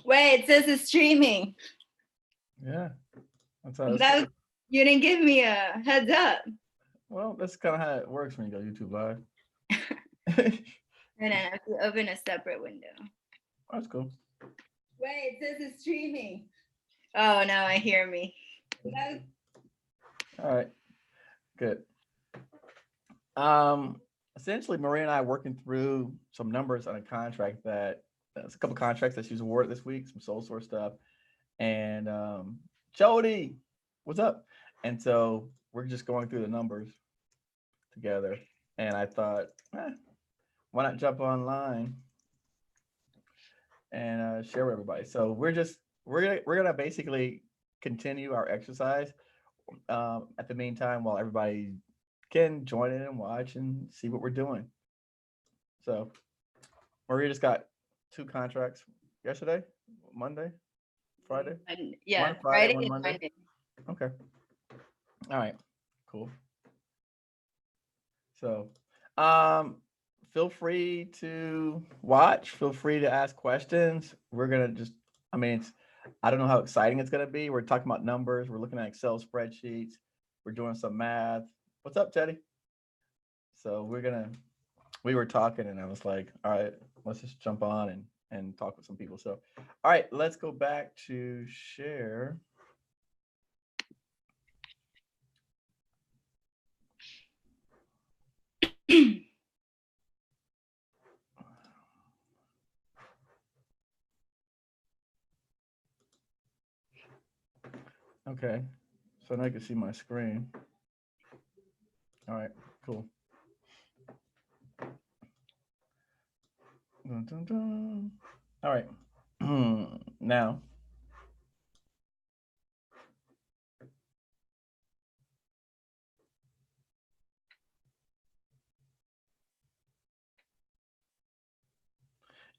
Wait, it says it's streaming. Yeah, that's how That you didn't give me a heads up. well, that's kind of how it works when you go YouTube Live. And then I have to open a separate window. That's cool. Wait, it says it's streaming. Oh, now I hear me. All right, good. Essentially, Maria and I are working through some numbers on a contract that there's a couple contracts that she's awarded this week, some sole source stuff, and Jody, what's up? And so we're just going through the numbers together, and I thought, why not jump online and share with everybody? So we're gonna basically continue our exercise at the meantime while everybody can join in and watch and see what we're doing. So Maria just got 2 contracts yesterday, Monday, Friday. Yeah, One Friday, Friday one and Monday. Monday. Okay. All right. Cool. So, feel free to watch. Feel free to ask questions. We're gonna just, I mean, I don't know how exciting it's gonna be. We're talking about numbers. We're looking at Excel spreadsheets. We're doing some math. What's up, Teddy? So we were talking, and I was like, all right, let's just jump on and talk with some people. So, all right, let's go back to share. Okay, so now I can see my screen. All right, cool. Dun, dun, dun. All right, now.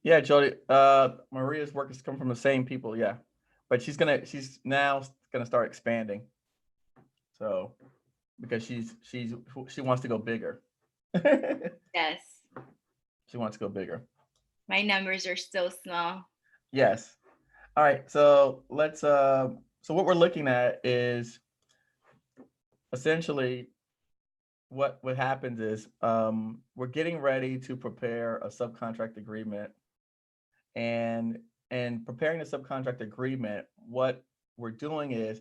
Yeah, Jody. Maria's work has come from the same people. Yeah, but she's now gonna start expanding. So because she wants to go bigger. Yes. She wants to go bigger. My numbers are still small. Yes. All right. So let's. So what we're looking at is essentially what happens is we're getting ready to prepare a subcontract agreement, and preparing the subcontract agreement, what we're doing is,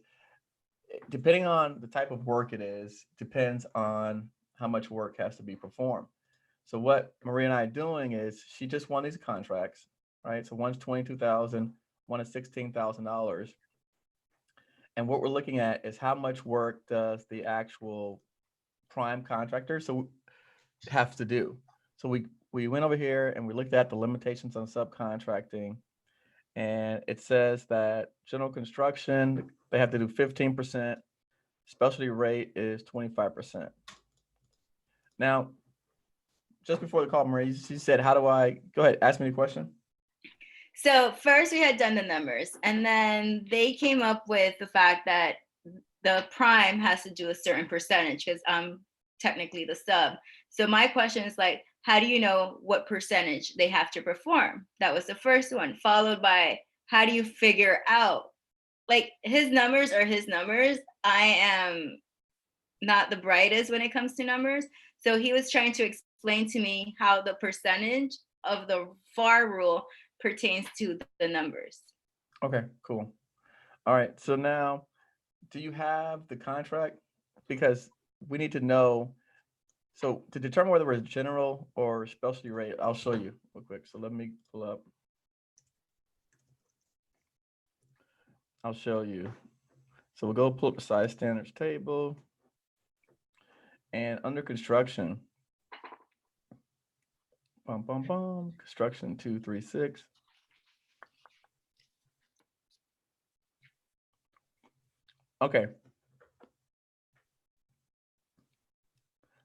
depending on the type of work it is, depends on how much work has to be performed. So what Maria and I are doing is, she just won these contracts, right? So one's 22,000, one is $16,000, and what we're looking at is how much work does the actual prime contractor have to do. So we went over here and we looked at the limitations on subcontracting, and it says that general construction, they have to do 15%. Specialty rate is 25%. Now, just before the call, Marie, she said, how do I go ahead, ask me the question? So first we had done the numbers, and then they came up with the fact that the prime has to do a certain percentage because I'm technically the sub. So my question is like, how do you know what percentage they have to perform? That was the first one, followed by how do you figure out, like, his numbers are his numbers. I am not the brightest when it comes to numbers. So he was trying to explain to me how the percentage of the FAR rule pertains to the numbers. Okay, cool. All right. So now, do you have the contract? Because we need to know. So to determine whether it's general or specialty rate, I'll show you real quick. So let me pull up. I'll show you. So we'll go pull up the size standards table. And under construction, construction 236. Okay.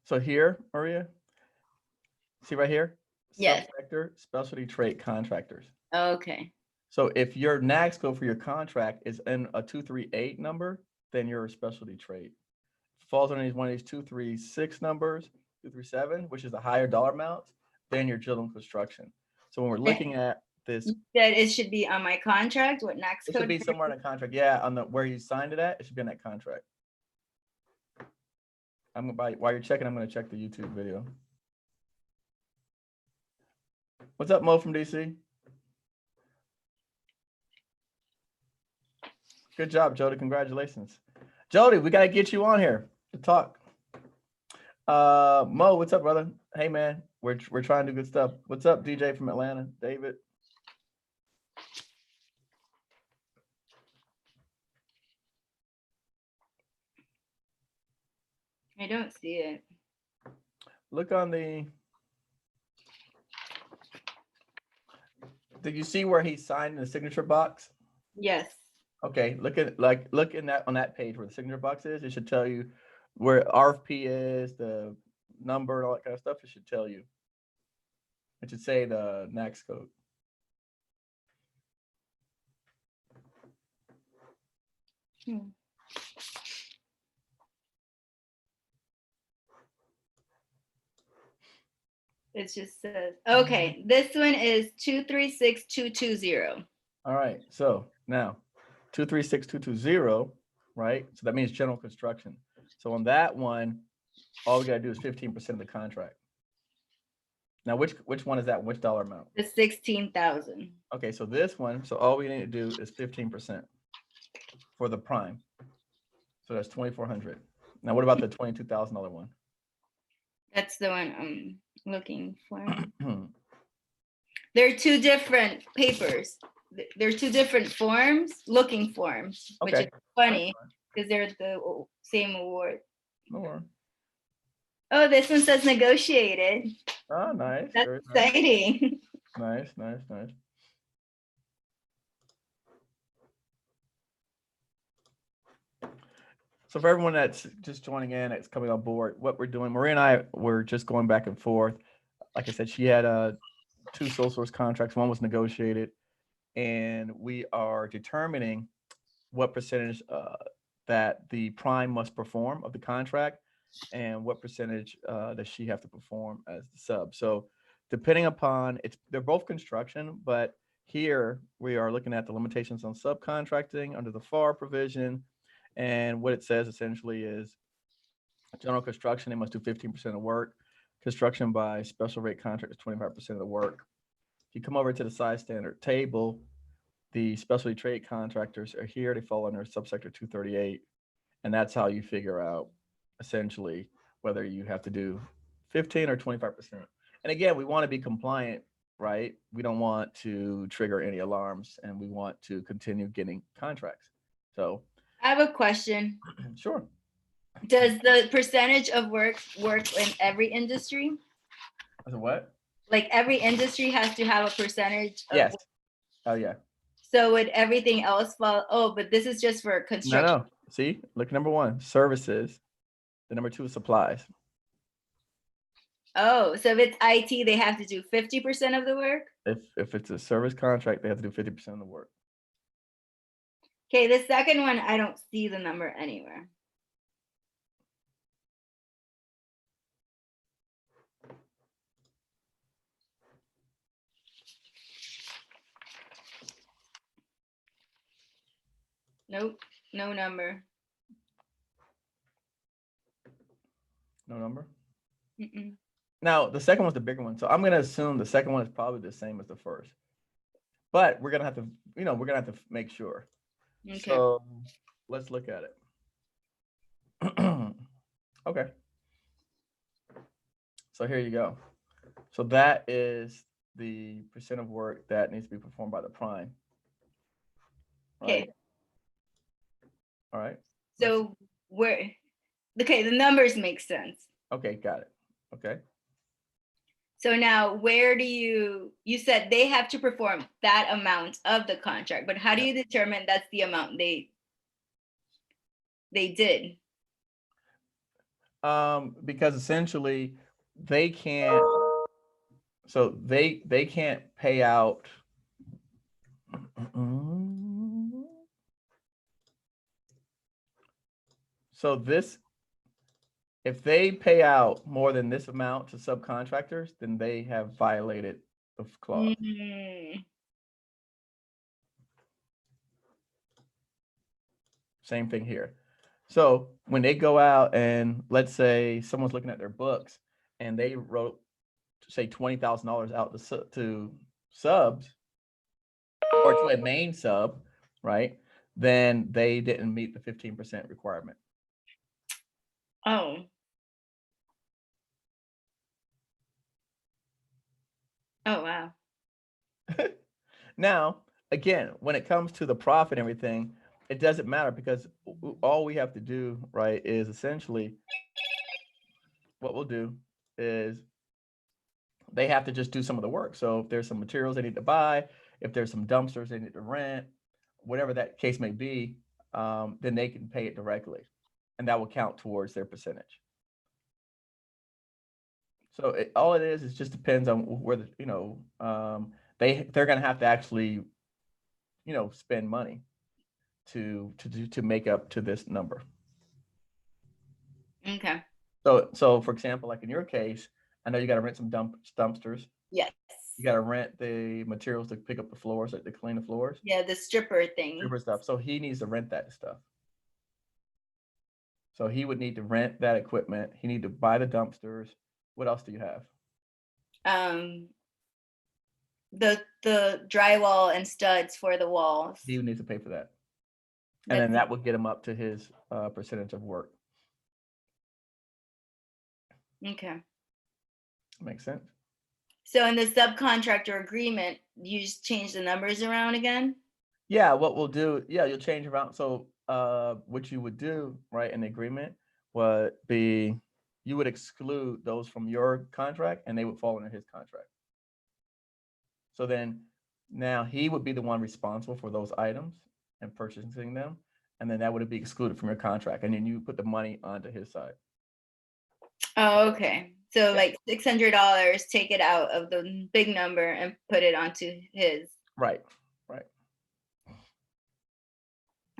So here, Maria, see right here? Yes. Subsector, specialty trade contractors. Okay. So if your NAICS code for your contract is in a 238 number, then you're a specialty trade. If it falls underneath one of these 236 numbers, 237, which is a higher dollar amount, then you're general construction. So when we're looking at this. That it should be on my contract. What next It should code? be somewhere in the contract. Yeah, on the where you signed it at. It should be in that contract. While you're checking, I'm gonna check the YouTube video. What's up, Mo from DC? Good job, Jody. Congratulations. Jody, we gotta get you on here to talk. Mo, what's up, brother? Hey man, we're trying to do good stuff. What's up, DJ from Atlanta? David. I don't see it. Look on the. Did you see where he signed in the signature box? Yes. Okay, look in that on that page where the signature box is. It should tell you where RFP is, the number, and all that kind of stuff. It should tell you. It should say the next code. It just says, okay, this one is 236220. All right, so now 236220, right? So that means general construction. So on that one, all we gotta do is 15% of the contract. Now, which one is that? Which dollar amount? The 16,000. Okay, so this one, so all we need to do is 15% for the prime. So that's 2,400. Now, what about the $22,000 one? That's the one I'm looking for. There are two different papers. There are two different forms, looking forms, which Okay. is funny because they're the same award. More. Oh, this one says negotiated. Oh, nice. That's Very exciting. nice. Nice. So for everyone that's just joining in, that's coming on board, what we're doing, Maria and I were just going back and forth. Like I said, she had two sole source contracts. One was negotiated, and we are determining what percentage that the prime must perform of the contract, and what percentage does she have to perform as the sub. So depending upon they're both construction, but here we are looking at the limitations on subcontracting under the FAR provision. And what it says essentially is general construction, they must do 15% of work. Construction by special rate contract is 25% of the work. If you come over to the size standard table, the specialty trade contractors are here. They fall under subsector 238. And that's how you figure out essentially whether you have to do 15 or 25%. And again, we want to be compliant, right? We don't want to trigger any alarms, and we want to continue getting contracts. So I have a question. sure. Does the percentage of work in every industry? As a what? Like every industry has to have a percentage of Yes. work. Oh yeah. So would everything else fall? Oh, but this is just for construction. No. See, look, number one, services. The number two is supplies. Oh, so if it's IT, they have to do 50% of the work? If it's a service contract, they have to do 50% of the work. Okay, the second one, I don't see the number anywhere. Nope, no number. No number? Mm-mm. Now, the second one's the bigger one. So I'm going to assume the second one is probably the same as the first. But we're going to have to, we're going to have to make sure. Okay. So let's look at it. Okay. So here you go. So that is the percent of work that needs to be performed by the prime. Right? Okay. All right. So okay, the numbers make sense. Okay, got it. Okay. So now where do you said they have to perform that amount of the contract, but how do you determine that's the amount they did? Because essentially they can't, so they can't pay out. So this, if they pay out more than this amount to subcontractors, then they have violated the clause. Same thing here. So when they go out and let's say someone's looking at their books and they wrote, say, $20,000 out to subs or to a main sub, right? Then they didn't meet the 15% requirement. Oh. Oh, wow. Now, again, when it comes to the profit and everything, it doesn't matter because all we have to do, right, is essentially what we'll do is they have to just do some of the work. So if there's some materials they need to buy, if there's some dumpsters they need to rent, whatever that case may be, then they can pay it directly, and that will count towards their percentage. So all it is just depends on where they're going to have to actually spend money to make up to this number. Okay. So for example, like in your case, I know you got to rent some dumpsters. Yes. You got to rent the materials to pick up the floors, like to clean the floors. Yeah, the stripper thing. Stripper stuff. So he needs to rent that stuff. So he would need to rent that equipment. He need to buy the dumpsters. What else do you have? The drywall and studs for the walls. He would need to pay for that. And then that would get him up to his percentage of work. Okay. Makes sense. So in the subcontractor agreement, you just change the numbers around again? Yeah, what we'll do, you'll change around. So what you would do, right, in the agreement would be you would exclude those from your contract and they would fall under his contract. So then now he would be the one responsible for those items and purchasing them. And then that would be excluded from your contract. And then you put the money onto his side. Oh, okay. So like $600, take it out of the big number and put it onto his. Right.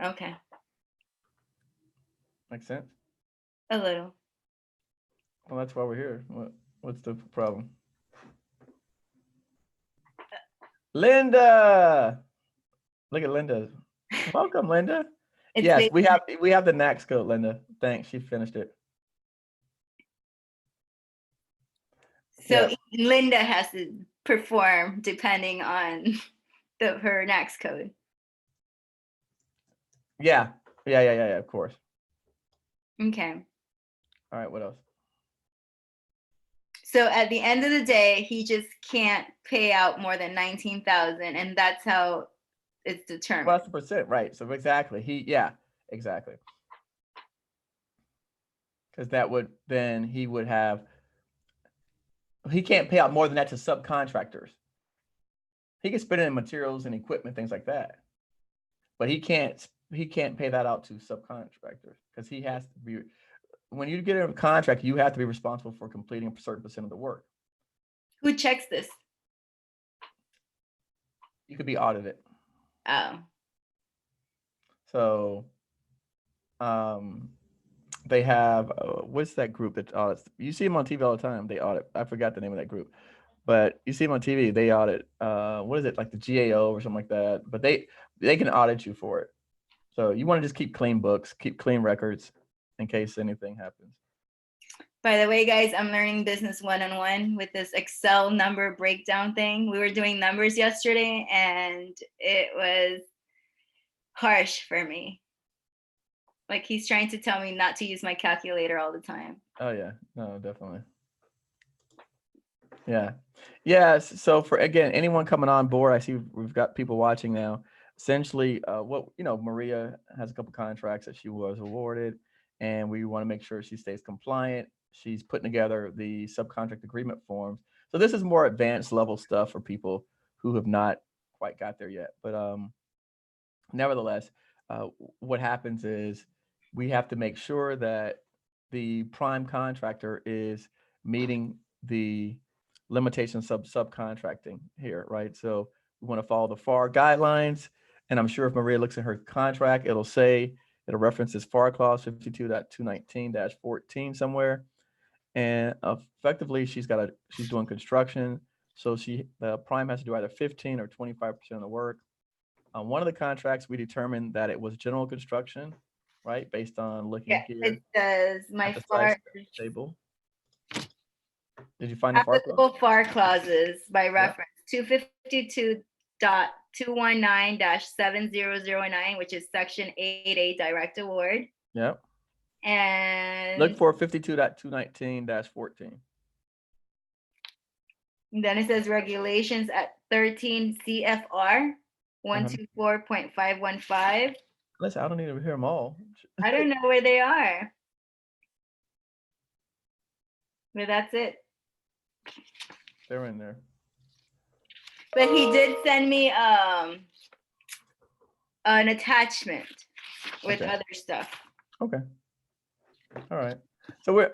Okay. Makes sense? A little. Well, that's why we're here. What's the problem? Linda! Look at Linda. Welcome, Linda. Yes, we have the NACS code, Linda. Thanks, she finished it. So Linda has to perform depending on her NACS code. Yeah, of course. Okay. All right, what else? So at the end of the day, he just can't pay out more than $19,000, and that's how it's determined. Well, that's the percent, right? So exactly, exactly. Because that would then he can't pay out more than that to subcontractors. He can spend it in materials and equipment, things like that, but he can't pay that out to subcontractors because he has to be. When you get a contract, you have to be responsible for completing a certain percent of the work. Who checks this? You could be audited. Oh. So, they have what's that group that audits? You see them on TV all the time. They audit. I forgot the name of that group, but you see them on TV. They audit. What is it, like the GAO or something like that? But they can audit you for it. So you want to just keep clean books, keep clean records, in case anything happens. By the way, guys, I'm learning business 101 with this Excel number breakdown thing. We were doing numbers yesterday, and it was harsh for me. Like he's trying to tell me not to use my calculator all the time. Oh yeah, no, definitely. Yeah. So for again, anyone coming on board, I see we've got people watching now. Essentially, Maria has a couple contracts that she was awarded, and we want to make sure she stays compliant. She's putting together the subcontract agreement forms. So this is more advanced level stuff for people who have not quite got there yet. But nevertheless, what happens is we have to make sure that the prime contractor is meeting the limitations of subcontracting here, right? So we want to follow the FAR guidelines. And I'm sure if Maria looks at her contract, it'll reference this FAR clause 52.219-14 somewhere. And effectively, she's doing construction. So the prime has to do either 15 or 25% of the work. On one of the contracts, we determined that it was general construction. right? Based on looking Yeah, here it says at my the size FAR table. Did you find the FAR clause? applicable FAR clauses by Yep. reference 252.219-7009, which is section 8A direct award. Yep. And Look for 52.219-14. then it says regulations at 13 CFR 124.515. Listen, I don't need to hear them all. I don't know where they are, but that's it. They're in there. But he did send me an attachment with Okay. other stuff. Okay. All right. So we're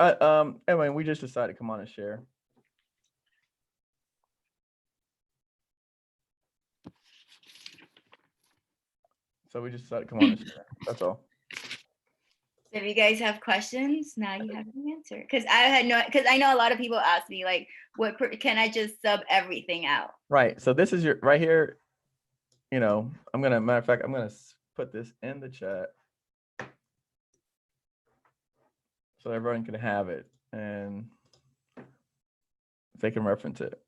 anyway, we just decided to come on and share. So we just decided to come on and share. That's all. If you guys have questions, now you have the answer. Because I know a lot of people ask me like, can I just sub everything out? Right. So this is your right here. You know, matter of fact, I'm gonna put this in the chat so everyone can have it and they can reference it.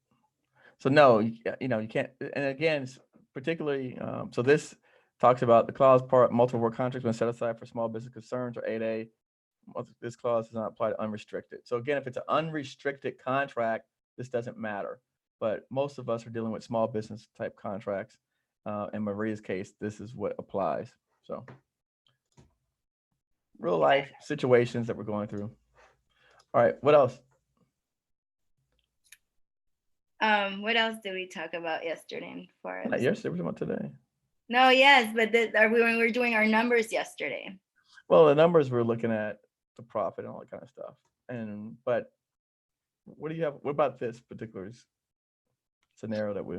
So no, you can't. And again, particularly, so this talks about the clause part, multiple work contracts when set aside for small business concerns, or 8A. This clause does not apply to unrestricted. So again, if it's an unrestricted contract, this doesn't matter. But most of us are dealing with small business type contracts. In Maria's case, this is what applies. So real life situations that we're going through. All right, what else? What else did we talk about yesterday? Not yesterday, we're talking about today. No, yes, but when we were doing our numbers yesterday. Well, the numbers we're looking at the profit and all that kind of stuff. But what do you have? What about this particular scenario that we?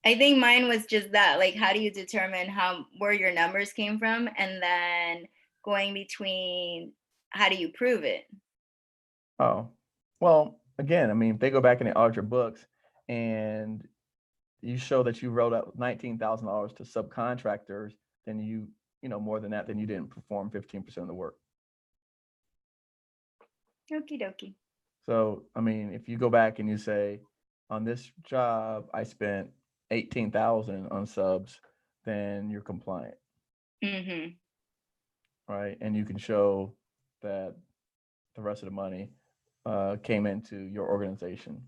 I think mine was just that, like, how do you determine where your numbers came from, and then going between how do you prove it? Oh, well, again, I mean, if they go back and they audit your books and you show that you wrote out $19,000 to subcontractors, then you more than that, then you didn't perform 15% of the work. Okie dokie. So, I mean, if you go back and you say, on this job, I spent 18,000 on subs, then you're compliant. Mm-hmm. Right? And you can show that the rest of the money came into your organization.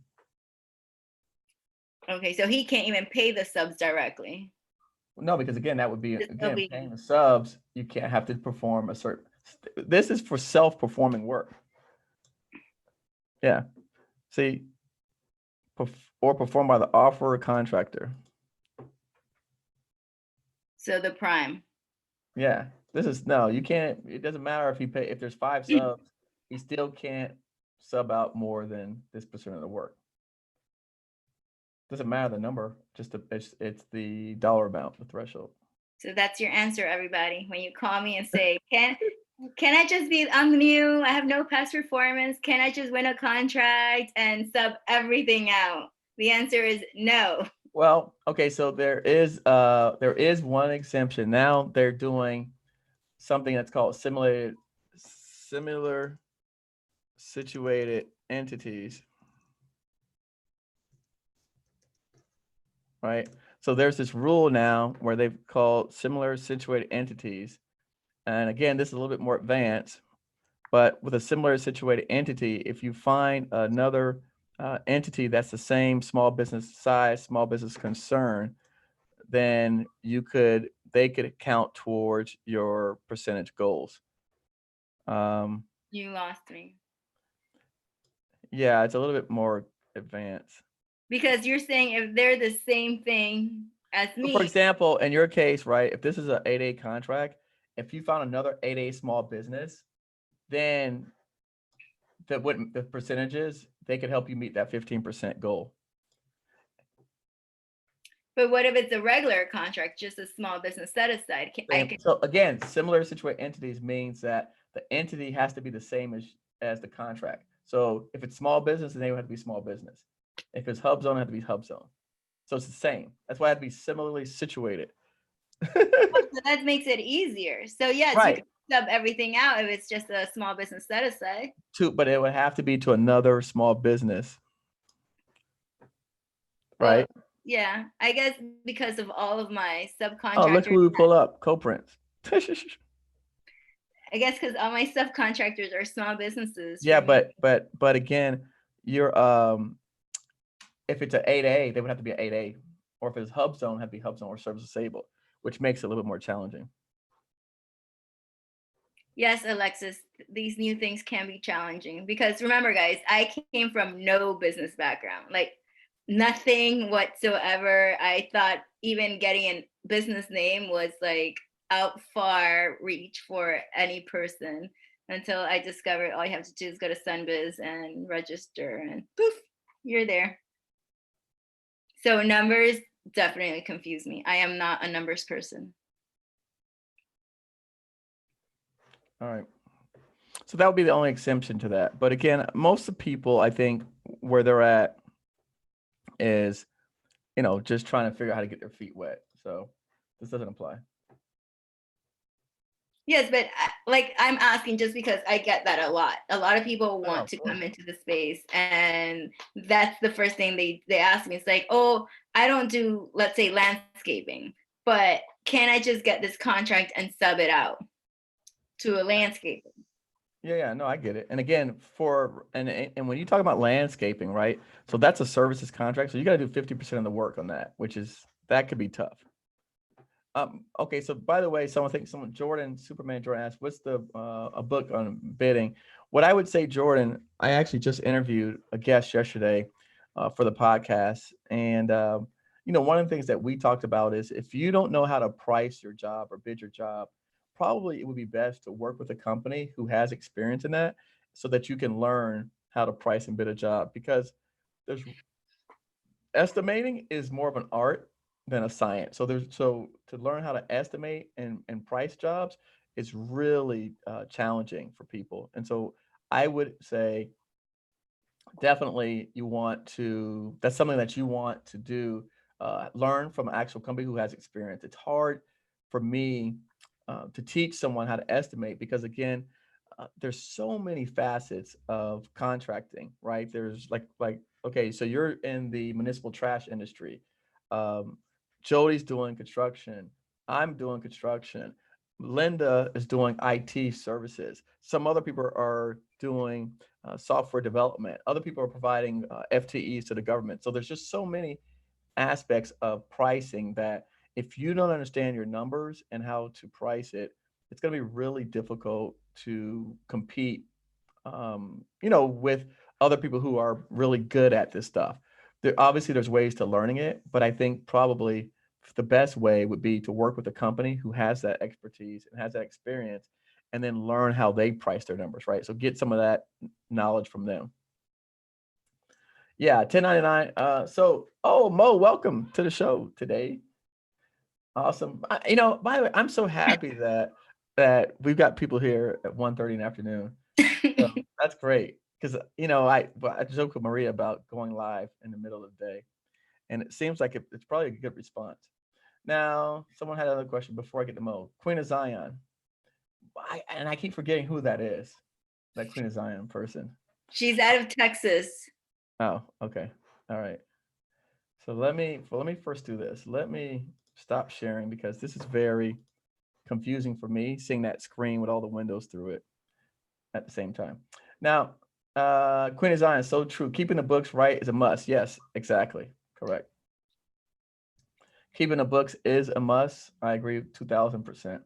Okay, so he can't even pay the subs directly. No, because again, that would be paying the subs. You can't have to perform a certain. This is for self-performing work. Yeah. See, or performed by the offeror contractor. So the prime. Yeah. You can't. It doesn't matter if there's 5 subs, he still can't sub out more than this percent of the work. Doesn't matter the number, just it's the dollar amount, the threshold. So that's your answer, everybody. When you call me and say, can I just I'm new, I have no past performance, can I just win a contract and sub everything out? The answer is no. Well, okay, so there is one exemption. Now they're doing something that's called similar situated entities. Right? So there's this rule now where they've called similar situated entities. And again, this is a little bit more advanced, but with a similar situated entity, if you find another entity that's the same small business size, small business concern, then they could count towards your percentage goals. You lost me. Yeah, it's a little bit more advanced. Because you're saying if they're the same thing as me. For example, in your case, right, if this is an 8A contract, if you found another 8A small business, then the percentages, they could help you meet that 15% goal. But what if it's a regular contract, just a small business set aside? So again, similar situated entities means that the entity has to be the same as the contract. So if it's small business, then they would have to be small business. If it's hub zone, it has to be hub zone. So it's the same. That's why it had to be similarly situated. Oh, so that makes it easier. So yes, you Right. can sub everything out if it's just a small business set aside. But it would have to be to another small business, Well, right? yeah, I guess because of all of my Oh, look subcontractors, who we pull up, co-prints. I guess because all my subcontractors are small businesses Yeah, for me. but again, you're if it's an 8A, they would have to be an 8A, or if it's hub zone, have to be hub zone or service disabled, which makes it a little bit more challenging. Yes, Alexis, these new things can be challenging because remember, guys, I came from no business background, like nothing whatsoever. I thought even getting a business name was like out far reach for any person until I discovered all you have to do is go to Sunbiz and register, and poof, you're there. So numbers definitely confuse me. I am not a numbers person. All right. So that would be the only exemption to that. But again, most of the people, I think, where they're at is, just trying to figure out how to get their feet wet. So this doesn't apply. Yes, but like I'm asking just because I get that a lot. A lot of people Oh, want of to course. come into the space, and that's the first thing they ask me. It's like, oh, I don't do, let's say, landscaping, but can I just get this contract and sub it out to a landscaper? Yeah, no, I get it. And again, and when you talk about landscaping, right? So that's a services contract. So you got to do 50% of the work on that, that could be tough. Okay, so by the way, Superman Jordan asked, what's a book on bidding? What I would say, Jordan, I actually just interviewed a guest yesterday for the podcast. And, one of the things that we talked about is if you don't know how to price your job or bid your job, probably it would be best to work with a company who has experience in that so that you can learn how to price and bid a job, because there's estimating is more of an art than a science. So to learn how to estimate and price jobs is really challenging for people. And so I would say definitely that's something that you want to do, learn from an actual company who has experience. It's hard for me to teach someone how to estimate because again, there's so many facets of contracting, right? There's okay, so you're in the municipal trash industry. Um, Jody's doing construction. I'm doing construction. Linda is doing IT services. Some other people are doing software development. Other people are providing FTEs to the government. So there's just so many aspects of pricing that if you don't understand your numbers and how to price it, it's going to be really difficult to compete, with other people who are really good at this stuff. Obviously, there's ways to learning it, but I think probably the best way would be to work with a company who has that expertise and has that experience, and then learn how they price their numbers, right? So get some of that knowledge from them. Yeah, 1099. Mo, welcome to the show today. Awesome. By the way, I'm so happy that we've got people here at 1:30 in the afternoon. So that's great because I joked with Maria about going live in the middle of the day, and it seems like it's probably a good response. Now, someone had another question before I get to Mo. Queen of Zion. I keep forgetting who that is. That Queen of Zion person. She's out of Texas. Oh, okay. All right. So let me first do this. Let me stop sharing because this is very confusing for me, seeing that screen with all the windows through it at the same time. Now, Queen of Zion, so true. Keeping the books right is a must. Yes, exactly. Correct. Keeping the books is a must. I agree 2000%.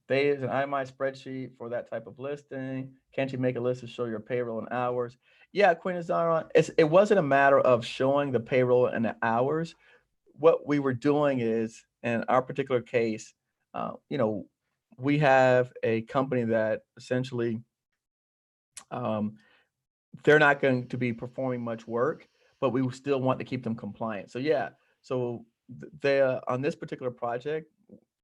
They use an IMI spreadsheet for that type of listing. Can't you make a list to show your payroll and hours? Yeah, Queen of Zion, it wasn't a matter of showing the payroll and the hours. What we were doing is, in our particular case, we have a company that essentially um, they're not going to be performing much work, but we still want to keep them compliant. So yeah, so they on this particular project,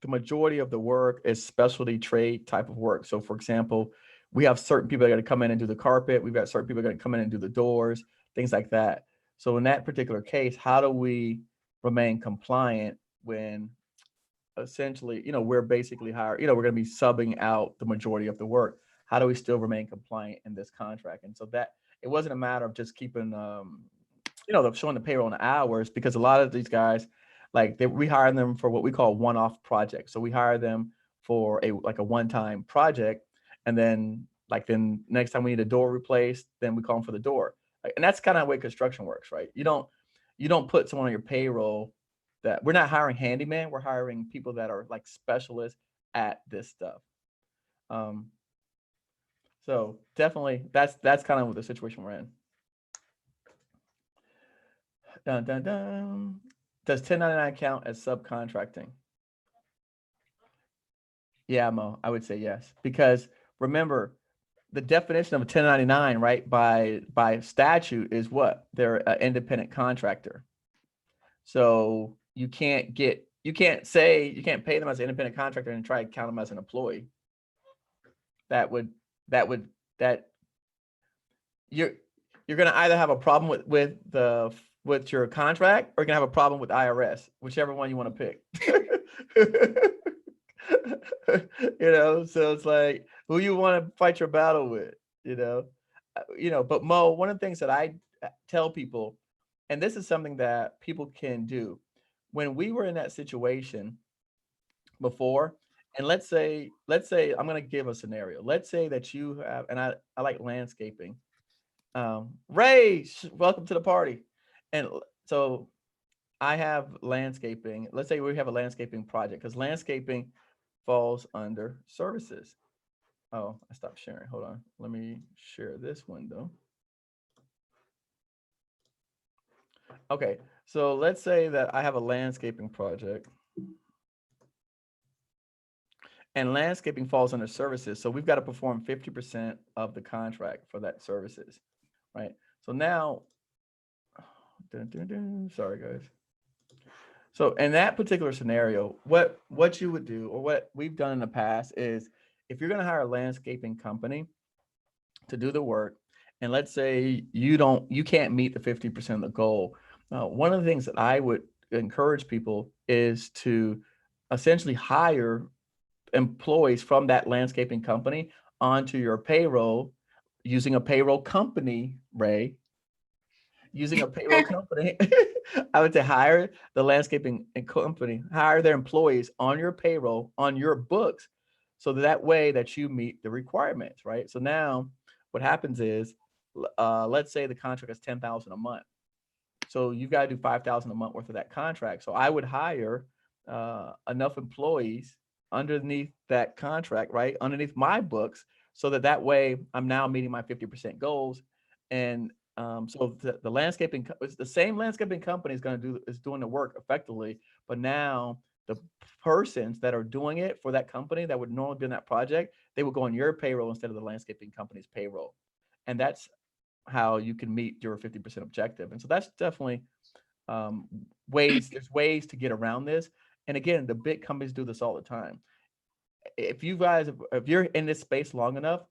the majority of the work is specialty trade type of work. So for example, we have certain people that are going to come in and do the carpet. We've got certain people that are going to come in and do the doors, things like that. So in that particular case, how do we remain compliant when essentially, we're basically hired, we're going to be subbing out the majority of the work. How do we still remain compliant in this contract? And so that it wasn't a matter of just keeping, showing the payroll and the hours, because a lot of these guys, we hire them for what we call one-off projects. So we hire them for a one-time project, and then then next time we need a door replaced, then we call them for the door. And that's kind of the way construction works, right? You don't put someone on your payroll that we're not hiring handyman. We're hiring people that are like specialists at this stuff. So definitely that's kind of the situation we're in. Dun, dun, dun. Does 1099 count as subcontracting? Yeah, Mo, I would say yes, because remember the definition of a 1099, right? By statute is what? They're an independent contractor. So you can't pay them as an independent contractor and try to count them as an employee. That you're gonna either have a problem with your contract, or you're gonna have a problem with IRS, whichever one you want to pick. So it's like, who you want to fight your battle with, but Mo, one of the things that I tell people, and this is something that people can do, when we were in that situation before, and let's say I'm going to give a scenario. Let's say that you have, and I like landscaping. Ray, welcome to the party. And so I have landscaping. Let's say we have a landscaping project, because landscaping falls under services. Oh, I stopped sharing. Hold on. Let me share this window. Okay, so let's say that I have a landscaping project, and landscaping falls under services. So we've got to perform 50% of the contract for that services, right? So now, sorry guys. So in that particular scenario, what you would do, or what we've done in the past, is if you're going to hire a landscaping company to do the work, and let's say you can't meet the 50% of the goal, one of the things that I would encourage people is to essentially hire employees from that landscaping company onto your payroll, using a payroll company, Ray. Using a payroll company, I would say hire the landscaping company, hire their employees on your payroll, on your books, so that way that you meet the requirements, right? So now what happens is, let's say the contract is $10,000 a month. So you've got to do $5,000 a month worth of that contract. So I would hire enough employees underneath that contract, right? Underneath my books, so that way I'm now meeting my 50% goals. And so the landscaping, it's the same landscaping company is doing the work effectively, but now the persons that are doing it for that company that would normally be on that project, they would go on your payroll instead of the landscaping company's payroll. And that's how you can meet your 50% objective. And so that's definitely there's ways to get around this. And again, the big companies do this all the time. If you're in this space long enough,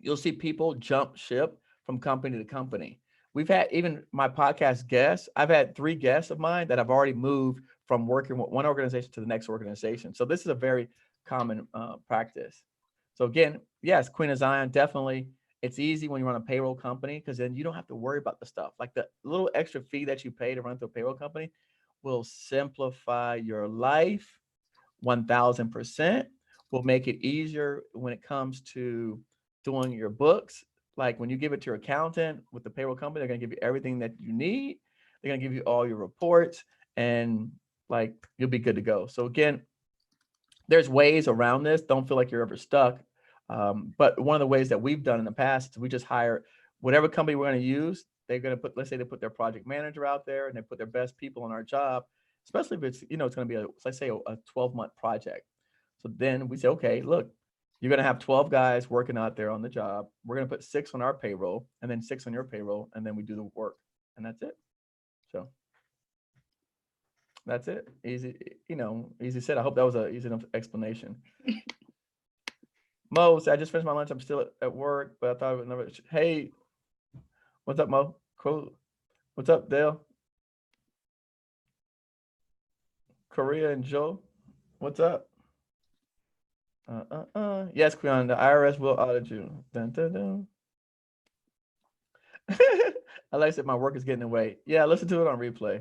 you'll see people jump ship from company to company. We've had, even my podcast guests, I've had 3 guests of mine that have already moved from working with one organization to the next organization. So this is a very common practice. So again, yes, Queen of Zion, definitely. It's easy when you run a payroll company, because then you don't have to worry about the stuff. Like the little extra fee that you pay to run through a payroll company will simplify your life 1000%, will make it easier when it comes to doing your books. Like when you give it to your accountant with the payroll company, they're going to give you everything that you need. They're going to give you all your reports, and like you'll be good to go. So again, there's ways around this. Don't feel like you're ever stuck. But one of the ways that we've done in the past is we just hire whatever company we're going to use. They're going to put, let's say they put their project manager out there, and they put their best people on our job, especially if it's, it's going to be let's say a 12-month project. So then we say, okay, look, you're going to have 12 guys working out there on the job. We're going to put 6 on our payroll, and then 6 on your payroll, and then we do the work, and that's it. So that's it. Easy, easy said. I hope that was an easy enough explanation. Mo, so I just finished my lunch. I'm still at work, but I thought I would never. Hey, what's up, Mo? Cool. What's up, Dale? Korea and Joe, what's up? Yes, Queon, the IRS will audit you. Dun, dun, dun. Alexa said my work is getting away. Yeah, listen to it on replay.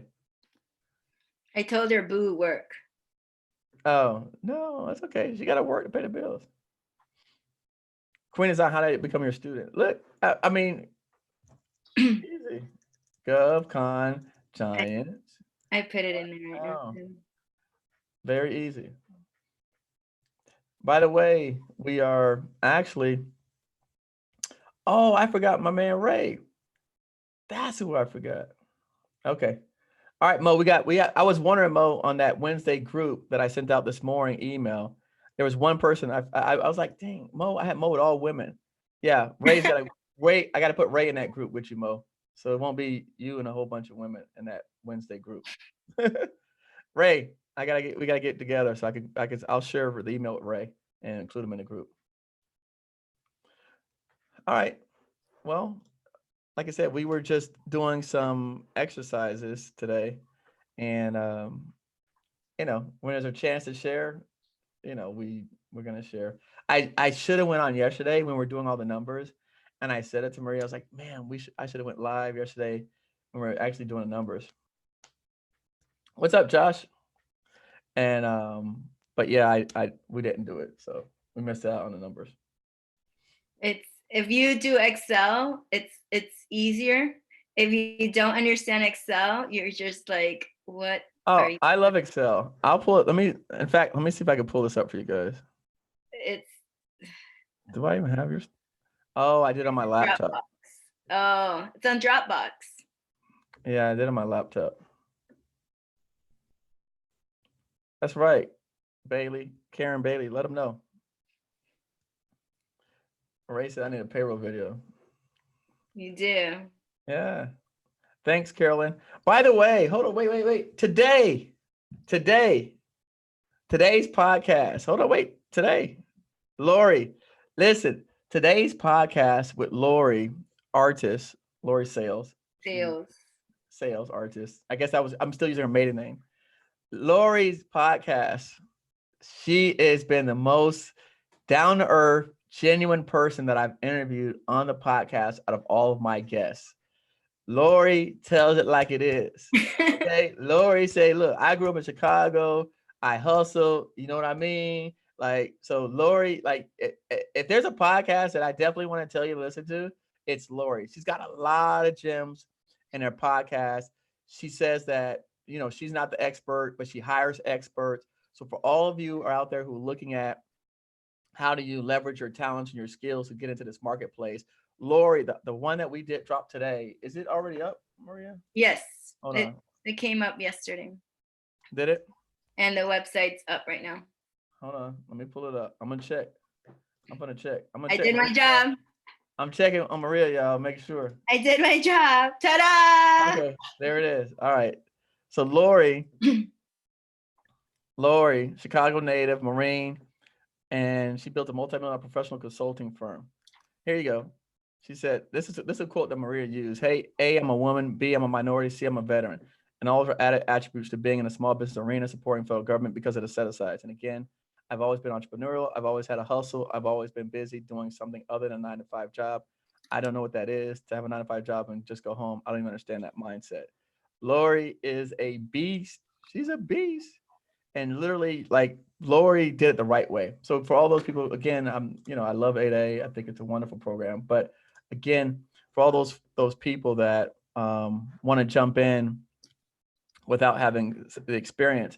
I told her boo work. Oh, no, that's okay. She got to work to pay the bills. Queen is on how to become your student. Look, I mean, easy. Govcon Giants. I put it in there right now. Oh, very easy. By the way, we are actually. Oh, I forgot my man Ray. That's who I forgot. Okay. All right, Mo. I was wondering, Mo, on that Wednesday group that I sent out this morning email. There was one person. I was like, dang, Mo. I had Mo with all women. Yeah, Ray's got to Ray. I got to put Ray in that group with you, Mo. So it won't be you and a whole bunch of women in that Wednesday group. Ray, we gotta get together so I'll share the email with Ray and include him in the group. All right. Well, like I said, we were just doing some exercises today, and when there's a chance to share, we're gonna share. I should have went on yesterday when we were doing all the numbers, and I said it to Maria. I was like, man, I should have went live yesterday when we were actually doing the numbers. What's up, Josh? And but yeah, we didn't do it, so we missed out on the numbers. It's if you do Excel, it's easier. If you don't understand Excel, you're just like, what are Oh, you? I love Excel. I'll pull it. In fact, let me see if I can pull this up for you guys. It's Do I even have yours? Oh, I did on my laptop. Dropbox. Oh, it's on Dropbox. Yeah, I did on my laptop. That's right. Karen Bailey, let them know. Ray said I need a payroll video. You do. Yeah. Thanks, Carolyn. By the way, hold on, wait. Today's podcast. Hold on, wait. Today, Laurie, listen. Today's podcast with Laurie, artist, Laurie Sayles. Sales artist. I guess I'm still using her maiden name. Laurie's podcast. She has been the most down to earth, genuine person that I've interviewed on the podcast out of all of my guests. Laurie tells it like it is. Okay. Laurie say, look, I grew up in Chicago. I hustle. You know what I mean? Like, so Laurie, like, if there's a podcast that I definitely want to tell you to listen to, it's Laurie. She's got a lot of gems in her podcast. She says that, she's not the expert, but she hires experts. So for all of you are out there who are looking at how do you leverage your talents and your skills to get into this marketplace, Laurie, the one that we did drop today, is it already up, Maria? Yes. Hold on. It came up yesterday. Did it? And the website's up right now. Hold on. Let me pull it up. I'm going to check. I did my job. I'm checking on Maria, y'all. Make sure. I did my job. Ta-da! Okay. There it is. All right. So Laurie, Chicago native, Marine, and she built a multi-million professional consulting firm. Here you go. She said, this is a quote that Maria used. Hey, A, I'm a woman. B, I'm a minority. C, I'm a veteran. And all of her added attributes to being in the small business arena, supporting federal government because of the set-asides. And again, I've always been entrepreneurial. I've always had a hustle. I've always been busy doing something other than a 9-to-5 job. I don't know what that is, to have a 9-to-5 job and just go home. I don't even understand that mindset. Laurie is a beast. She's a beast. And literally, like, Laurie did it the right way. So for all those people, again, I love 8A. I think it's a wonderful program. But again, for all those people that want to jump in without having the experience,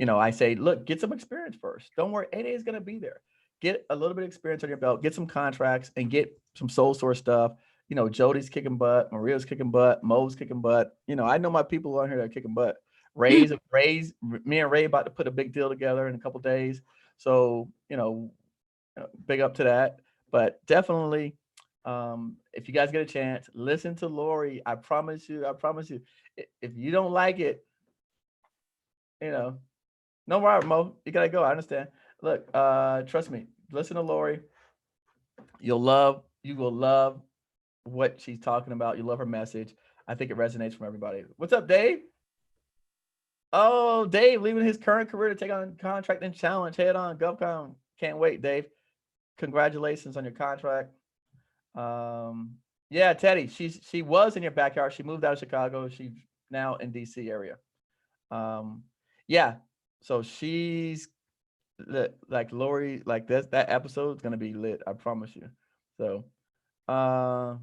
I say, look, get some experience first. Don't worry, 8A is going to be there. Get a little bit of experience on your belt, get some contracts, and get some sole source stuff. Jody's kicking butt, Maria's kicking butt, Mo's kicking butt. I know my people on here that are kicking butt. Me and Ray about to put a big deal together in a couple days. So, big up to that. But definitely, if you guys get a chance, listen to Laurie. I promise you. If you don't like it, no problem, Mo. You gotta go. I understand. Look, trust me. Listen to Laurie. You will love what she's talking about. You love her message. I think it resonates from everybody. What's up, Dave? Oh, Dave leaving his current career to take on contracting challenge. Head on, Govcon. Can't wait, Dave. Congratulations on your contract. Um, yeah, Teddy, she was in your backyard. She moved out of Chicago. She's now in DC area. Um, yeah, so she's lit, like Laurie, like that episode is gonna be lit. I promise you. So, uh,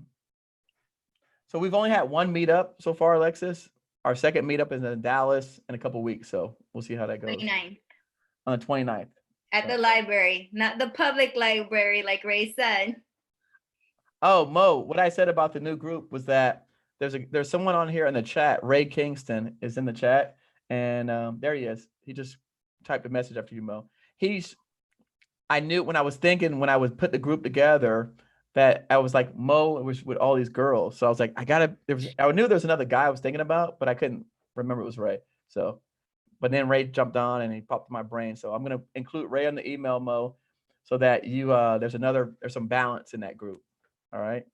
so we've only had one meetup so far, Alexis. Our second meetup is in Dallas in a couple weeks, so we'll see how that goes. 29th. On the 29th. At the library, not the public library, like Ray said. Oh, Mo, what I said about the new group was that there's someone on here in the chat. Ray Kingston is in the chat, and there he is. He just typed a message after you, Mo. I knew when I was put the group together that I was like, Mo was with all these girls. So I was like, I knew there was another guy I was thinking about, but I couldn't remember it was Ray. So, but then Ray jumped on and he popped in my brain. So I'm going to include Ray on the email, Mo, so that there's some balance in that group. All right.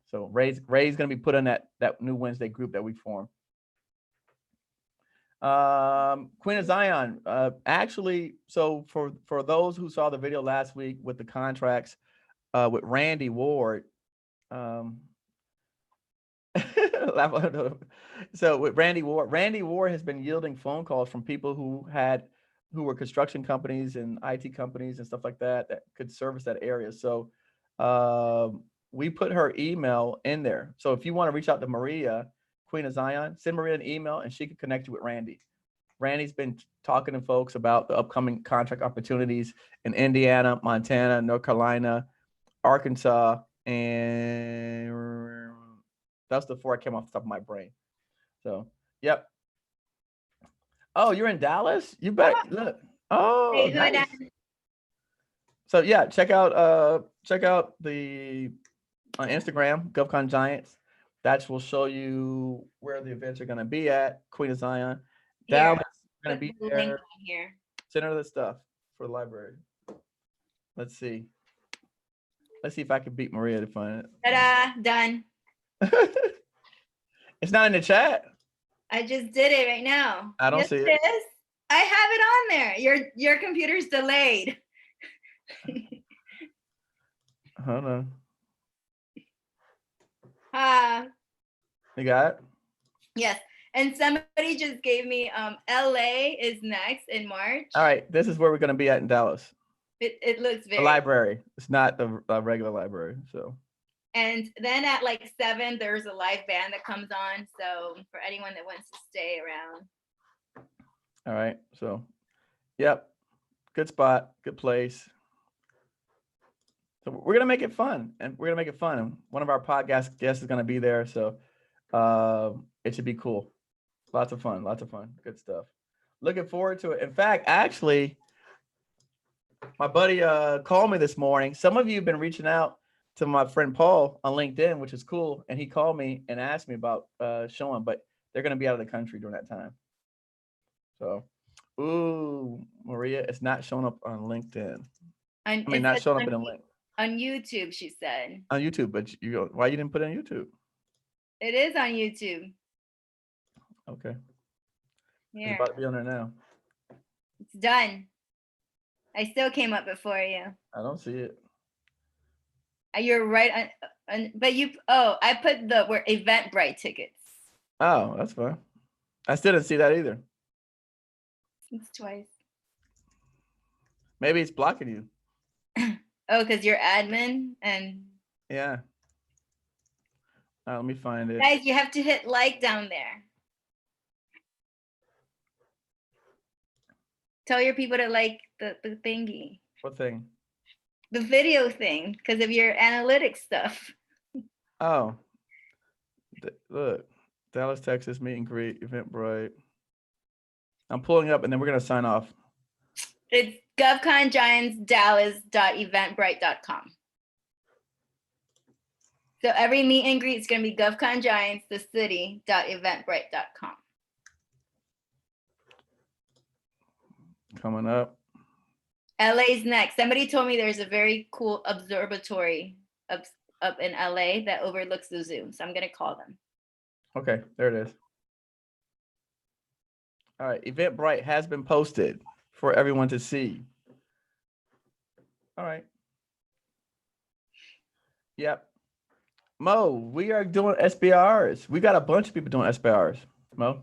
So Ray's going to be put on that new Wednesday group that we formed. Queen of Zion, actually, so for those who saw the video last week with the contracts, with Randy Ward, so with Randy Ward has been yielding phone calls from people who were construction companies and IT companies and stuff like that could service that area. So, we put her email in there. So if you want to reach out to Maria, Queen of Zion, send Maria an email and she can connect you with Randy. Randy's been talking to folks about the upcoming contract opportunities in Indiana, Montana, North Carolina, Arkansas, and that's the four that came off the top of my brain. So, yep. Oh, you're in Dallas? You bet. Look. Oh, nice. So yeah, check out the on Instagram, Govcon Giants. That will show you where the events are going to be at. Queen of Zion, Dallas going to be there. Here. Center of the stuff for the library. Let's see if I can beat Maria to find it. Ta-da! Done. It's not in the chat. I just did it right now. I don't see it. It is. I have it on there. Your computer's delayed. Hold on. You got it? Yes. And somebody just gave me LA is next in March. All right. This is where we're going to be at in Dallas. It looks very. The library. It's not the regular library. So. And then at like 7, there's a live band that comes on. So for anyone that wants to stay around. All right. So, yep. Good spot. Good place. So we're going to make it fun. And one of our podcast guests is going to be there. So it should be cool. Lots of fun. Good stuff. Looking forward to it. In fact, actually, my buddy called me this morning. Some of you have been reaching out to my friend Paul on LinkedIn, which is cool. And he called me and asked me about showing, but they're going to be out of the country during that time. So, Maria, it's not showing up on LinkedIn. Not showing up in a link. On YouTube, she said. On YouTube, but why you didn't put it on YouTube? It is on YouTube. Okay. Here. It's about to be on there now. It's done. I still came up before you. I don't see it. You're right but I put the word Eventbrite tickets. Oh, that's fine. I still didn't see that either. It's twice. Maybe it's blocking you. Oh, because you're admin and. Yeah. Let me find it. Guys, you have to hit like down there. Tell your people to like the thingy. What thing? The video thing, because of your analytics stuff. Oh. Look. Dallas, Texas, meet and greet, Eventbrite. I'm pulling up and then we're going to sign off. It's govcongiantsdallas.eventbrite.com. So every meet and greet is going to be Govcon Giants, the city.eventbrite.com. Coming up. LA's next. Somebody told me there's a very cool observatory up in LA that overlooks the zoo. So I'm going to call them. Okay, there it is. All right, Eventbrite has been posted for everyone to see. All right. Yep. Mo, we are doing SBRs. We got a bunch of people doing SBRs. Mo,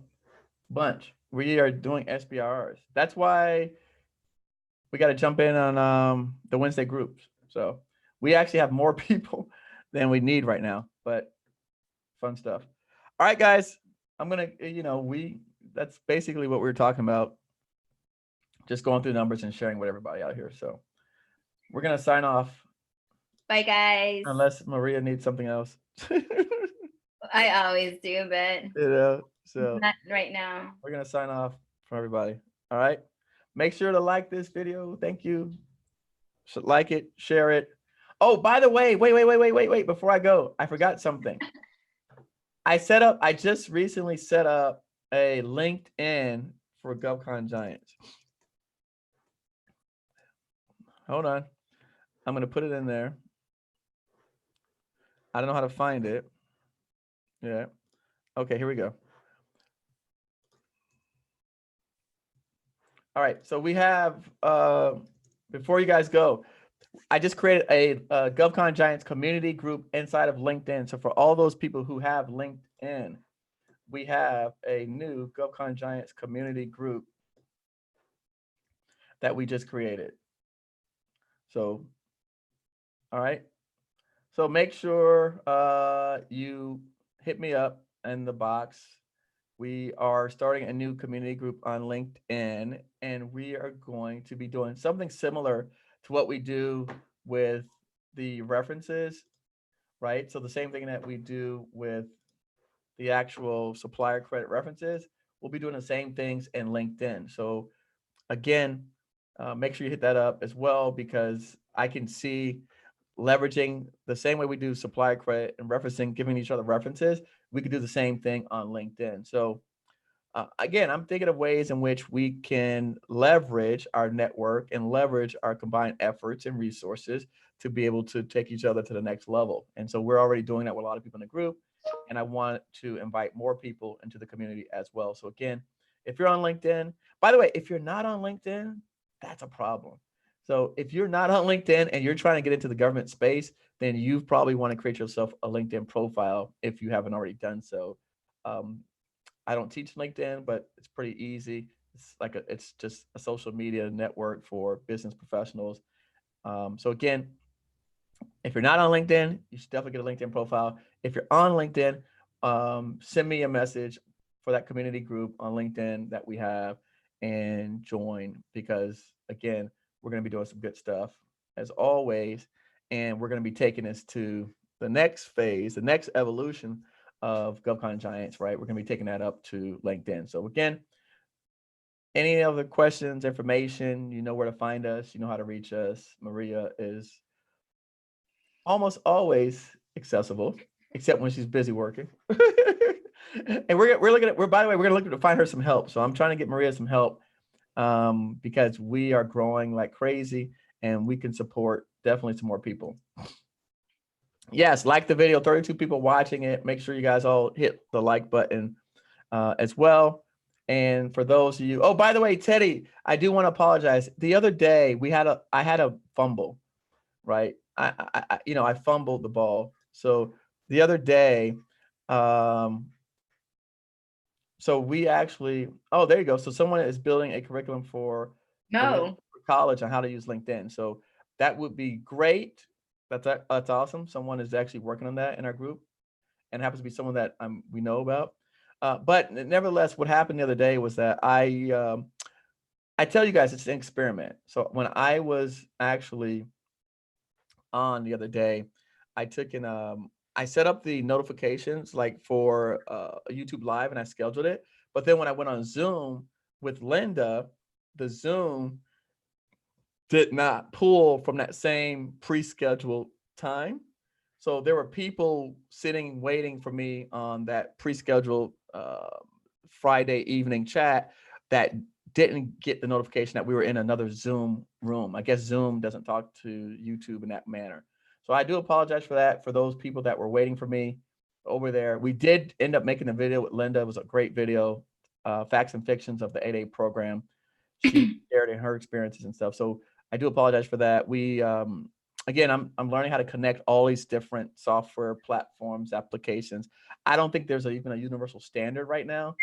bunch. We are doing SBRs. That's why we got to jump in on the Wednesday groups. So we actually have more people than we need right now, but fun stuff. All right, guys. I'm gonna, that's basically what we were talking about. Just going through numbers and sharing with everybody out here. So we're gonna sign off. Bye, guys. Unless Maria needs something else. I always do, but So not right now. we're gonna sign off from everybody. All right. Make sure to like this video. Thank you. Should like it, share it. Oh, by the way, wait. Before I go, I forgot something. I just recently set up a LinkedIn for Govcon Giants. Hold on. I'm gonna put it in there. I don't know how to find it. Yeah. Okay, here we go. All right, so we have, before you guys go, I just created a Govcon Giants community group inside of LinkedIn. So for all those people who have LinkedIn, we have a new Govcon Giants community group that we just created. So, all right. So make sure you hit me up in the box. We are starting a new community group on LinkedIn, and we are going to be doing something similar to what we do with the references, right? So the same thing that we do with the actual supplier credit references, we'll be doing the same things in LinkedIn. So again, make sure you hit that up as well, because I can see leveraging the same way we do supplier credit and referencing, giving each other references, we could do the same thing on LinkedIn. So again, I'm thinking of ways in which we can leverage our network and leverage our combined efforts and resources to be able to take each other to the next level. And so we're already doing that with a lot of people in the group. And I want to invite more people into the community as well. So again, if you're on LinkedIn, by the way, if you're not on LinkedIn, that's a problem. So if you're not on LinkedIn and you're trying to get into the government space, then you probably want to create yourself a LinkedIn profile if you haven't already done so. I don't teach LinkedIn, but it's pretty easy. It's just a social media network for business professionals. So again, if you're not on LinkedIn, you should definitely get a LinkedIn profile. If you're on LinkedIn, send me a message for that community group on LinkedIn that we have and join, because again, we're going to be doing some good stuff as always. And we're going to be taking this to the next phase, the next evolution of Govcon Giants, right? We're going to be taking that up to LinkedIn. So again, any other questions, information, you know where to find us, you know how to reach us. Maria is almost always accessible, except when she's busy working. And we're by the way, we're gonna look to find her some help. So I'm trying to get Maria some help, because we are growing like crazy and we can support definitely some more people. Yes, like the video, 32 people watching it. Make sure you guys all hit the like button as well. And for those of you, oh, by the way, Teddy, I do want to apologize. The other day I had a fumble, right? I fumbled the ball. So the other day, so we actually, oh, there you go. So someone is building a curriculum for college on how to use LinkedIn. So that would be great. That's awesome. Someone is actually working on that in our group, and happens to be someone that we know about. But nevertheless, what happened the other day was that I tell you guys it's an experiment. So when I was actually on the other day, I took and I set up the notifications like for YouTube Live, and I scheduled it. But then when I went on Zoom with Linda, the Zoom did not pull from that same pre-scheduled time. So there were people sitting waiting for me on that pre-scheduled Friday evening chat that didn't get the notification that we were in another Zoom room. I guess Zoom doesn't talk to YouTube in that manner. So I do apologize for that, for those people that were waiting for me over there. We did end up making a video with Linda. It was a great video. facts and fictions of the 8A program. She shared in her experiences and stuff. So I do apologize for that. We again, I'm learning how to connect all these different software platforms, applications. I don't think there's even a universal standard right now.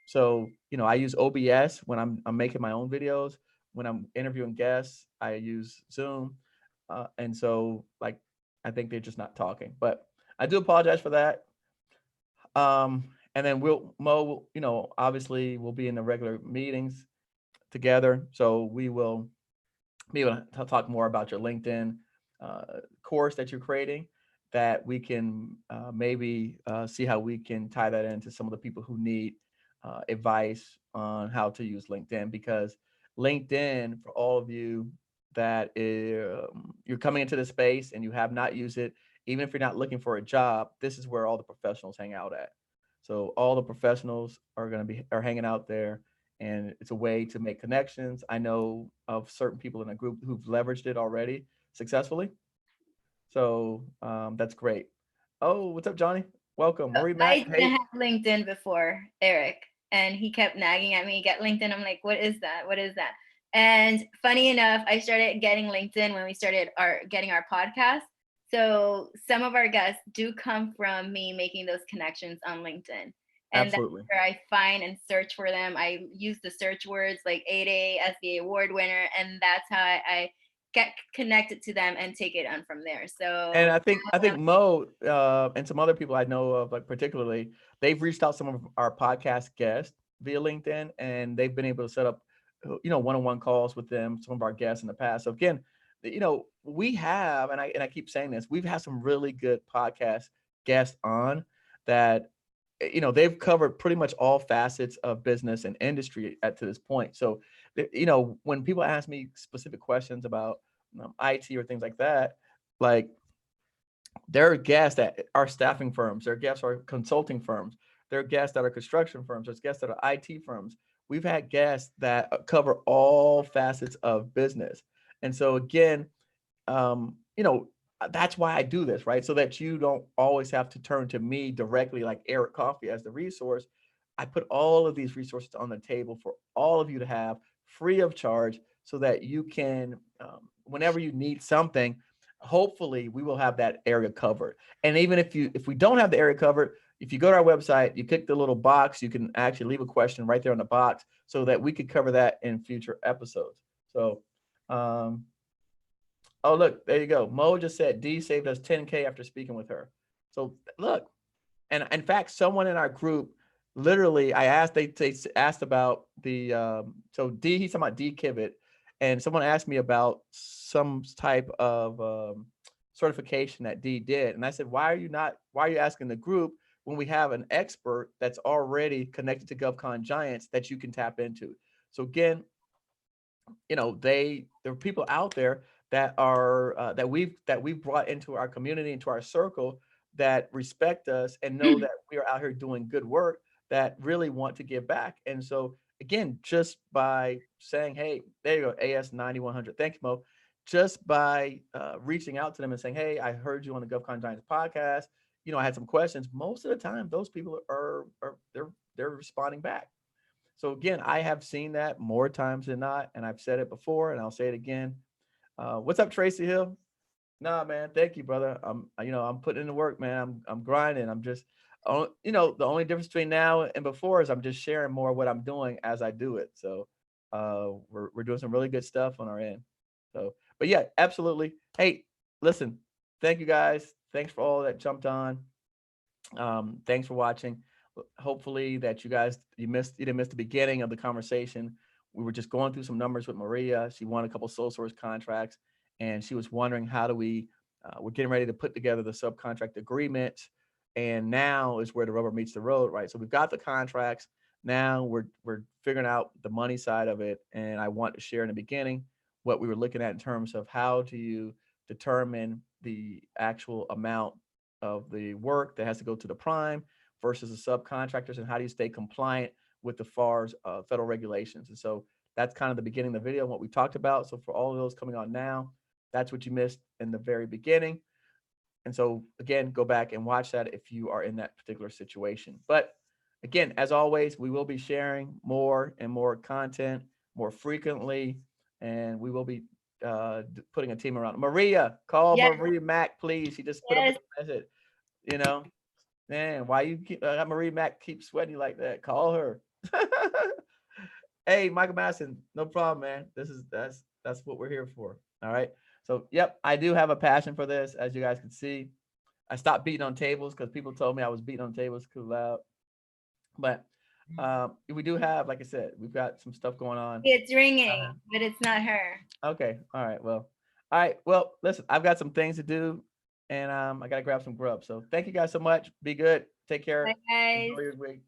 So, I use OBS when I'm making my own videos. When I'm interviewing guests, I use Zoom. And so, like, I think they're just not talking. But I do apologize for that. And then Mo, obviously we'll be in the regular meetings together. So we will be able to talk more about your LinkedIn course that you're creating, that we can maybe see how we can tie that into some of the people who need advice on how to use LinkedIn. Because LinkedIn, for all of you that you're coming into the space and you have not used it, even if you're not looking for a job, this is where all the professionals hang out at. So all the professionals are hanging out there, and it's a way to make connections. I know of certain people in a group who've leveraged it already successfully. So that's great. Oh, what's up, Johnny? Welcome. Marie I Mac. didn't Hey, have LinkedIn before, Eric, and he kept nagging at me, get LinkedIn. I'm like, what is that? What is that? And funny enough, I started getting LinkedIn when we started getting our podcast. So some of our guests do come from me making those connections on LinkedIn. And that's absolutely. where I find and search for them. I use the search words like 8A, SBA award winner, and that's how I get connected to them and take it on from there. And So I think Mo and some other people I know of, like particularly, they've reached out some of our podcast guests via LinkedIn, and they've been able to set up, one-on-one calls with them. Some of our guests in the past. So again, we have, and I keep saying this, we've had some really good podcast guests on that, they've covered pretty much all facets of business and industry at to this point. So, when people ask me specific questions about IT or things like that, like, there are guests that are staffing firms. There are guests that are consulting firms. There are guests that are construction firms. There's guests that are IT firms. We've had guests that cover all facets of business. And so again, that's why I do this, right? So that you don't always have to turn to me directly, like Eric Coffie, as the resource. I put all of these resources on the table for all of you to have free of charge, so that you can, whenever you need something, hopefully we will have that area covered. And even if we don't have the area covered, if you go to our website, you click the little box, you can actually leave a question right there on the box, so that we could cover that in future episodes. So, oh, look, there you go. Mo just said D saved us 10K after speaking with her. So look, and in fact, someone in our group, literally, I asked, they asked about the, so D, he's talking about D Kivett, and someone asked me about some type of certification that D did. And I said, why are you asking the group when we have an expert that's already connected to Govcon Giants that you can tap into? So again, there are people out there that are that we've brought into our community, into our circle, that respect us and know that we are out here doing good work, that really want to give back. And so again, just by saying, hey, there you go, AS 9100, thank you, Mo. Just by reaching out to them and saying, hey, I heard you on the Govcon Giants podcast, I had some questions. Most of the time those people are they're responding back. So again, I have seen that more times than not, and I've said it before, and I'll say it again. What's up, Tracy Hill? Nah, man, thank you, brother. I'm putting in the work, man. I'm grinding. I'm just, the only difference between now and before is I'm just sharing more of what I'm doing as I do it. So, we're doing some really good stuff on our end. So, but yeah, absolutely. Hey, listen, thank you guys. Thanks for all that jumped on. Thanks for watching. Hopefully that you didn't miss the beginning of the conversation. We were just going through some numbers with Maria. She won a couple sole source contracts, and she was wondering, how do we're getting ready to put together the subcontract agreement, and now is where the rubber meets the road, right? So we've got the contracts. Now we're figuring out the money side of it, and I want to share in the beginning what we were looking at in terms of how do you determine the actual amount of the work that has to go to the prime versus the subcontractors, and how do you stay compliant with the FAR's federal regulations. And so that's kind of the beginning of the video and what we talked about. So for all of those coming on now, that's what you missed in the very beginning. And so again, go back and watch that if you are in that particular situation. But again, as always, we will be sharing more and more content more frequently, and we will be putting a team around. Maria, call Yes, Maria Mack, please. She just put up yes. a message. You know, man, why you keep Marie Mack keep sweating like that? Call her. Hey, Michael Madison, no problem, man. That's what we're here for. All right. So, yep, I do have a passion for this, as you guys can see. I stopped beating on tables because people told me I was beating on tables too loud. But we do have, like I said, we've got some stuff going on. It's ringing, but it's not her. Okay. All right. Well, all right. Well, listen, I've got some things to do, and I gotta grab some grub. So thank you guys so much. Be good. Take care. Bye, guys. Enjoy your week.